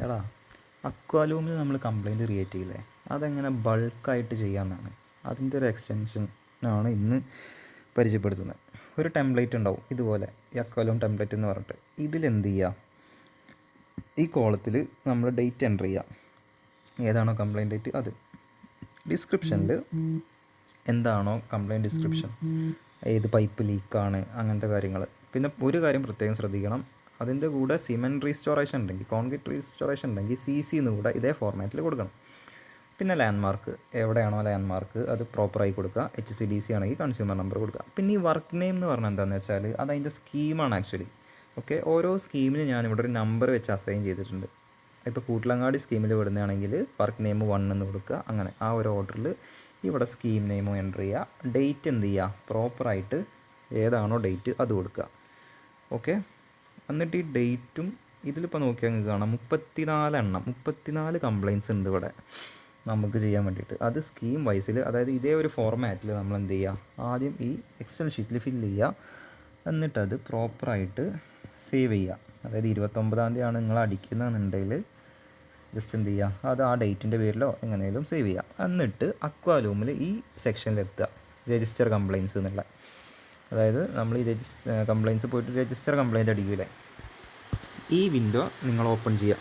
എടാ, അക്വാലൂമിൽ നമ്മൾ complaint create ചെയ്യില്ലേ, അതെങ്ങനെ ബൾക്കായിട്ട് ചെയ്യാമെന്നാണ്. അതിൻ്റെ ഒരു എക്സ്റ്റൻഷനാണ് ഇന്ന് പരിചയപ്പെടുത്തുന്നത്. ഒരു ടെംപ്ലേറ്റ് ഉണ്ടാവും ഇതുപോലെ, ഈ അക്വാലൂം ടെംപ്ലേറ്റ് എന്ന് പറഞ്ഞിട്ട്. ഇതിലെന്ത് ചെയ്യുക, ഈ കോളത്തിൽ നമ്മൾ ഡേറ്റ് എൻ്റർ ചെയ്യുക, ഏതാണോ കംപ്ലയിൻ്റ് ഡേറ്റ് അത്. ഡിസ്ക്രിപ്ഷനിൽ എന്താണോ കംപ്ലയിൻറ്റ് ഡിസ്ക്രിപ്ഷൻ, ഏത് പൈപ്പ് ലീക്കാണ്, അങ്ങനത്തെ കാര്യങ്ങൾ. പിന്നെ ഒരു കാര്യം പ്രത്യേകം ശ്രദ്ധിക്കണം, അതിൻ്റെ കൂടെ സിമെൻറ്റ് റീസ്റ്റോറേഷൻ ഉണ്ടെങ്കിൽ, കോൺക്രീറ്റ് റീസ്റ്റോറേഷൻ ഉണ്ടെങ്കിൽ CC എന്ന് കൂടെ ഇതേ ഫോർമാറ്റിൽ കൊടുക്കണം. പിന്നെ ലാൻഡ്മാർക്ക്, എവിടെയാണോ ലാൻഡ്മാർക്ക് അത് പ്രോപ്പറായി കൊടുക്കുക. HCDC ആണെങ്കിൽ കൺസ്യൂമർ നമ്പർ കൊടുക്കുക. പിന്നെ ഈ വർക്ക് നെയിം എന്ന് പറഞ്ഞാൽ എന്താണെന്ന് വെച്ചാൽ അത് അതിൻ്റെ സ്കീമാണ് ആക്ച്വലി. ഓക്കെ, ഓരോ സ്കീമിന് ഞാനിവിടെ ഒരു നമ്പർ വെച്ച് അസൈൻ ചെയ്തിട്ടുണ്ട്. ഇപ്പോൾ കൂട്ടിലങ്ങാടി സ്കീമിൽ വിടുന്നതാണെങ്കിൽ വർക്ക് നെയിം 1 എന്ന് കൊടുക്കുക. അങ്ങനെ ആ ഒരു ഓർഡറിൽ ഇവിടെ സ്കീം നെയിമും എൻ്റർ ചെയ്യുക. ഡേറ്റ് എന്ത് ചെയ്യുക, പ്രോപ്പറായിട്ട് ഏതാണോ ഡേറ്റ് അത് കൊടുക്കുക. ഓക്കെ, എന്നിട്ട് ഈ ഡേറ്റും ഇതിലിപ്പോൾ നോക്കിയാൽ നിങ്ങൾക്ക് കാണാം 34 കംപ്ലയിൻസ് ഉണ്ട് ഇവിടെ നമുക്ക് ചെയ്യാൻ വേണ്ടിയിട്ട്. അത് സ്കീം വൈസിൽ, അതായത് ഇതേ ഒരു ഫോർമാറ്റിൽ നമ്മൾ എന്ത് ചെയ്യുക, ആദ്യം ഈ എക്സൽ ഷീറ്റിൽ ഫില്ല് ചെയ്യുക. എന്നിട്ടത് പ്രോപ്പറായിട്ട് സേവ് ചെയ്യുക. അതായത് 29-ാം തീയതിയാണ് നിങ്ങൾ അടിക്കുന്നതെന്നുണ്ടെങ്കിൽ ജസ്റ്റ് എന്ത് ചെയ്യുക, അത് ആ ഡേറ്റിൻ്റെ പേരിലോ എങ്ങനെയും സേവ് ചെയ്യുക. എന്നിട്ട് അക്വാലൂമിൽ ഈ സെക്ഷനിലെത്തുക, രജിസ്റ്റർ കംപ്ലയിൻസ് എന്നുള്ള. അതായത് നമ്മൾ ഈ കംപ്ലയിൻസ് പോയിട്ട് രജിസ്റ്റർ കംപ്ലയിൻ്റ് അടിക്കില്ലേ, ഈ വിൻഡോ നിങ്ങൾ ഓപ്പൺ ചെയ്യുക.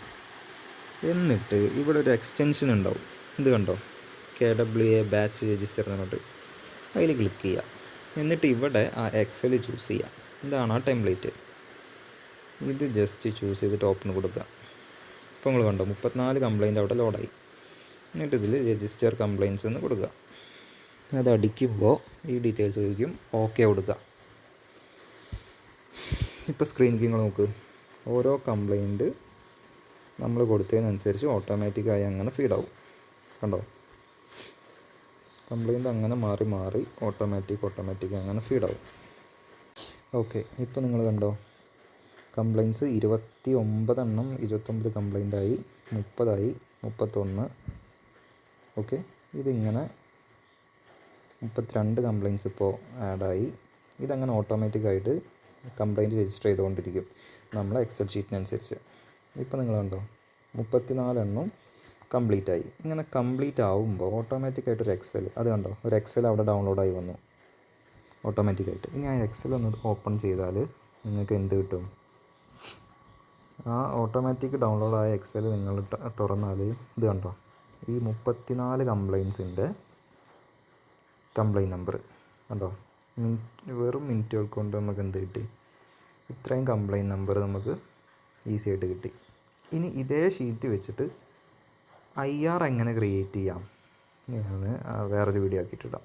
എന്നിട്ട് ഇവിടെ ഒരു എക്സ്റ്റൻഷൻ ഉണ്ടാവും, ഇത് കണ്ടോ, KWA ബാച്ച് രജിസ്റ്റർ എന്ന് പറഞ്ഞിട്ട് അതിൽ ക്ലിക്ക് ചെയ്യുക. എന്നിട്ട് ഇവിടെ ആ എക്സൽ ചൂസ് ചെയ്യുക. ഇതാണ് ആ ടെംപ്ലേറ്റ്. ഇത് ജസ്റ്റ് ചൂസ് ചെയ്തിട്ട് ഓപ്പൺ കൊടുക്കുക. ഇപ്പോൾ നിങ്ങൾ കണ്ടോ 34 കംപ്ലയിൻ്റ് അവിടെ ലോഡായി. എന്നിട്ട് ഇതിൽ രജിസ്റ്റർ കംപ്ലയിൻസ് എന്ന് കൊടുക്കുക. അത് അടിക്കുമ്പോൾ ഈ ഡീറ്റെയിൽസ് ചോദിക്കും, ഓക്കെ കൊടുക്കുക. ഇപ്പോൾ സ്ക്രീനിൽ നിങ്ങൾ നോക്ക്, ഓരോ കംപ്ലയിൻറ്റ് നമ്മൾ കൊടുത്തതിനനുസരിച്ച് ഓട്ടോമാറ്റിക്കായി അങ്ങനെ ഫീഡാവും. കണ്ടോ, കംപ്ലയിൻറ്റ് അങ്ങനെ മാറി മാറി ഓട്ടോമാറ്റിക് അങ്ങനെ ഫീഡാവും. ഓക്കെ, ഇപ്പോൾ നിങ്ങൾ കണ്ടോ കംപ്ലയിൻസ് 29 കംപ്ലയിൻ്റായി, 30ആയി, 31. ഓക്കെ, ഇതിങ്ങനെ 32 കംപ്ലയിൻസ് ഇപ്പോൾ ആഡായി. ഇതങ്ങനെ ഓട്ടോമാറ്റിക്കായിട്ട് കംപ്ലയിൻറ്റ് രജിസ്റ്റർ ചെയ്തുകൊണ്ടിരിക്കും നമ്മളെ എക്സൽ ഷീറ്റിനനുസരിച്ച്. ഇപ്പോൾ നിങ്ങൾ കണ്ടോ 34 കംപ്ലീറ്റ് ആയി. ഇങ്ങനെ കംപ്ലീറ്റ് ആവുമ്പോൾ ഓട്ടോമാറ്റിക്കായിട്ടൊരു എക്സൽ, അത് കണ്ടോ, ഒരു എക്സൽ അവിടെ ഡൗൺലോഡായി വന്നു ഓട്ടോമാറ്റിക്കായിട്ട്. ഇനി ആ എക്സൽ ഒന്ന് ഓപ്പൺ ചെയ്താൽ നിങ്ങൾക്ക് എന്ത് കിട്ടും, ആ ഓട്ടോമാറ്റിക് ഡൗൺലോഡായ എക്സൽ നിങ്ങൾ തുറന്നാൽ ഇത് കണ്ടോ, ഈ 34 കംപ്ലയിൻസിൻ്റെ കംപ്ലയിൻറ്റ് നമ്പർ കണ്ടോ. വെറും മിനിറ്റുകൾ കൊണ്ട് നമുക്ക് എന്ത് കിട്ടി, ഇത്രയും കംപ്ലയിൻറ്റ് നമ്പർ നമുക്ക് ഈസി ആയിട്ട് കിട്ടി. ഇനി ഇതേ ഷീറ്റ് വെച്ചിട്ട് IR എങ്ങനെ ക്രിയേറ്റ് ചെയ്യാം ഞാൻ വേറൊരു വീഡിയോ ആക്കിയിട്ടിടാം.